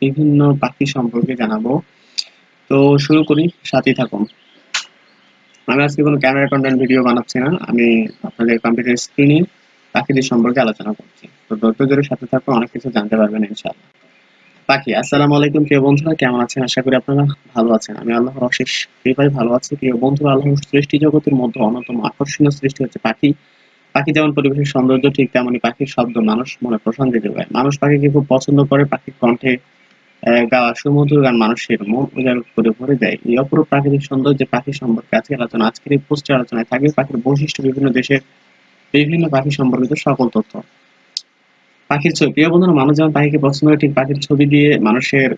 বিভিন্ন পাখি সম্পর্কে জানাবো। তো শুরু করি, সাথেই থাকুন। আমি আজকে কোনো ক্যামেরা কন্টেন্ট ভিডিও বানাচ্ছি না, আমি আপনাদের কম্পিউটার স্ক্রিনে পাখিদের সম্পর্কে আলোচনা করছি। তো ধৈর্য ধরে সাথে থাকুন, অনেক কিছু জানতে পারবেন ইনশাআল্লাহ। পাখি, আসসালামু আলাইকুম প্রিয় বন্ধুরা, কেমন আছেন? আশা করি আপনারা ভালো আছেন। আমি আল্লাহর অশেষ কৃপায় ভালো আছি। প্রিয় বন্ধুরা, আল্লাহর সৃষ্টি জগতের মধ্যে অন্যতম আকর্ষণীয় সৃষ্টি হচ্ছে পাখি। পাখি যেমন পরিবেশের সৌন্দর্য, ঠিক তেমনই পাখির শব্দ মানুষ মনে প্রশান্তি যোগায়। মানুষ পাখিকে খুব পছন্দ করে। পাখির কণ্ঠে গাওয়া সুমধুর গান মানুষের মন উজাড় করে ভরে দেয়। এই অপরূপ প্রাকৃতিক সৌন্দর্যে পাখি সম্পর্কে আজকের আলোচনা। আজকের এই পোস্টের আলোচনায় থাকবে পাখির বৈশিষ্ট্য, বিভিন্ন দেশের বিভিন্ন পাখি সম্পর্কিত সকল তথ্য। পাখির ছবি, প্রিয় বন্ধুরা, মানুষ যেমন পাখিকে পছন্দ করে, ঠিক পাখির ছবি দিয়ে মানুষের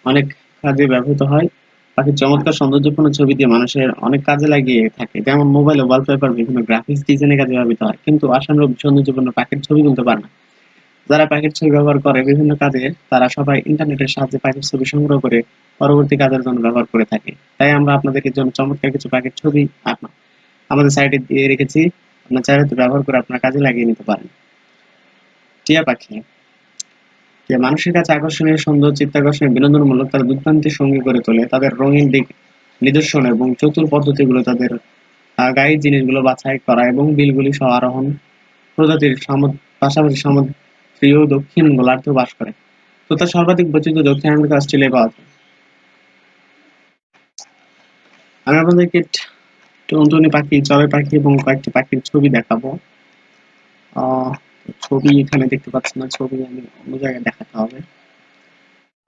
অনেক কাজে ব্যবহৃত হয়। পাখির চমৎকার সৌন্দর্যপূর্ণ ছবি দিয়ে মানুষের অনেক কাজে লাগিয়ে থাকে, যেমন মোবাইল ও ওয়ালপেপার বিভিন্ন গ্রাফিক্স ডিজাইনের কাজে ব্যবহৃত হয়। কিন্তু আশানুরূপ সৌন্দর্যপূর্ণ পাখির ছবি তুলতে পারে না। যারা পাখির ছবি ব্যবহার করে বিভিন্ন কাজে, তারা সবাই ইন্টারনেটের সাহায্যে পাখির ছবি সংগ্রহ করে পরবর্তী কাজের জন্য ব্যবহার করে থাকে। তাই আমরা আপনাদেরকে জন্য চমৎকার কিছু পাখির ছবি আমাদের সাইটে দিয়ে রেখেছি। আপনার চাইলে ব্যবহার করে আপনার কাজে লাগিয়ে নিতে পারেন। টিয়া পাখি, যে মানুষের কাছে আকর্ষণীয়, সুন্দর, চিত্তাকর্ষণীয়, বিনোদনমূলক, তারা দুর্দান্ত সঙ্গী করে তোলে। তাদের রঙিন দিক নিদর্শন এবং চতুর পদ্ধতিগুলো তাদের গায়ের জিনিসগুলো বাছাই করা এবং বিলগুলি সহ আরোহণ প্রজাতির পাশাপাশি সামুদ্রীয় দক্ষিণ গোলার্ধেও বাস করে। তো তার সর্বাধিক বৈচিত্র্য দক্ষিণ আমেরিকা, অস্ট্রেলিয়ায় পাওয়া যায়। আমি আপনাদেরকে টুনটুনি পাখি, চড়ুই পাখি এবং কয়েকটি পাখির ছবি দেখাবো। আহ ছবি এখানে দেখতে পাচ্ছি না, ছবি আমি অন্য জায়গায় দেখাতে হবে।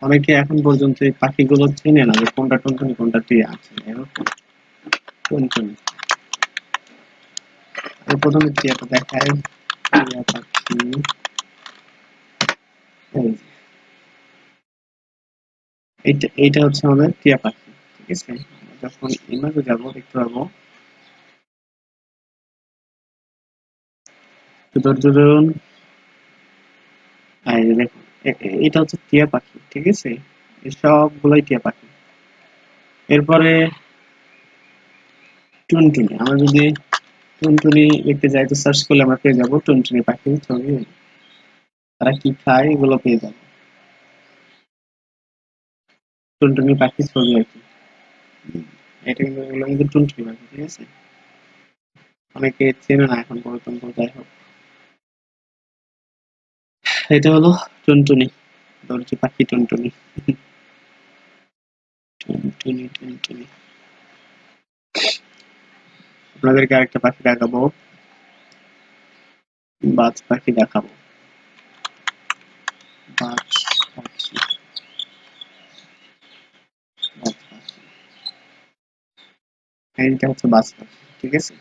অনেকে এখন পর্যন্ত এই পাখিগুলো চেনে না যে কোনটা টুনটুনি কোনটা টিয়া আছে। টুনটুনি, আমি প্রথমে টিয়াটা দেখাই। টিয়া পাখি, এই যে, এইটা হচ্ছে আমাদের টিয়া পাখি। ঠিক আছে, আমরা যখন ইমেজে যাবো দেখতে পাবো। ধৈর্য ধরুন। এই যে দেখুন, এটা হচ্ছে টিয়া পাখি। ঠিক আছে, এই সবগুলোই টিয়া পাখি। এরপরে টুনটুনি, আমরা যদি টুনটুনি লিখতে যাই, তো সার্চ করলে আমরা পেয়ে যাবো টুনটুনি পাখির ছবি। তারা কি খায় এগুলো পেয়ে যাবো। টুনটুনি পাখির ছবি আর কি। এটা কিন্তু, এগুলো কিন্তু টুনটুনি পাখি। ঠিক আছে, অনেকে চেনে না এখন পর্যন্ত। যাই হোক, এটা হলো টুনটুনি, দরজি পাখি টুনটুনি। টুনটুনি টুনটুনি। আপনাদেরকে আরেকটা পাখি দেখাবো, বাজ পাখি দেখাবো। বাজ পাখি, বাজ পাখি, এইটা হচ্ছে বাজ পাখি। ঠিক আছে,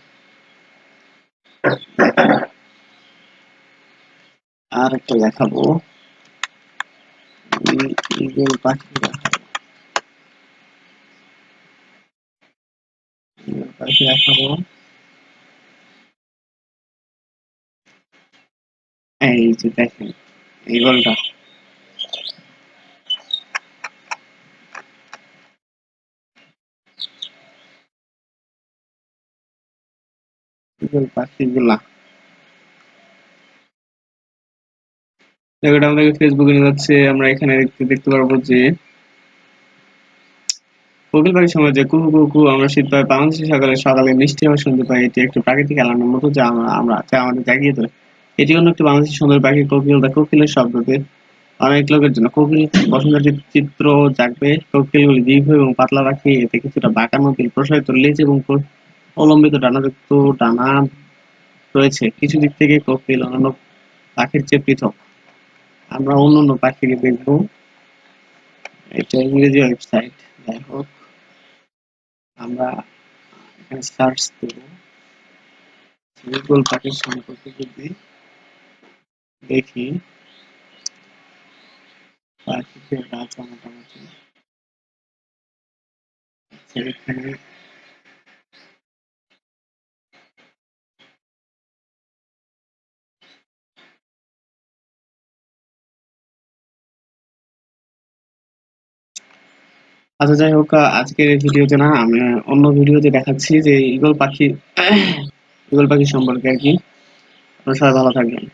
আর একটা দেখাবো, ঈগল পাখি দেখাবো। ঈগল পাখি দেখাবো, এই যে দেখেন ঈগলটা। ঈগল পাখিগুলা, এটা আমাদেরকে ফেসবুকে নিয়ে যাচ্ছে। আমরা এখানে দেখতে পারবো যে কোকিল পাখির সময় যে কুহু কুহু কুহু আমরা শীত পাই, বাংলাদেশি সকালে সকালে মিষ্টি আওয়াজ শুনতে পাই। এটি একটি প্রাকৃতিক অ্যালার্মের মতো, যা আমাদের জাগিয়ে তোলে। এটি অন্য একটি বাংলাদেশি সুন্দর পাখি কোকিল। দা কোকিলের শব্দতে অনেক লোকের জন্য কোকিল পছন্দের চিত্র জাগবে। কোকিলগুলি দীর্ঘ এবং পাতলা পাখি, এতে কিছুটা বাঁকানো বিল, প্রসারিত লেজ এবং অবলম্বিত ডানাযুক্ত ডানা রয়েছে। কিছু দিক থেকে কোকিল অন্যান্য পাখির চেয়ে পৃথক। আমরা অন্যান্য পাখিকে দেখবো, এটা ইংরেজি ওয়েবসাইট। যাই হোক, আমরা এখানে সার্চ দেবো ঈগল পাখির সম্পর্কে। যদি দেখি পাখিতে রাজা মোটামুটি এখানে। আচ্ছা, যাই হোক, আজকের এই ভিডিওতে না, আমি অন্য ভিডিওতে দেখাচ্ছি যে ঈগল পাখি, ঈগল পাখি সম্পর্কে আর কি। আপনারা সবাই ভালো থাকবেন।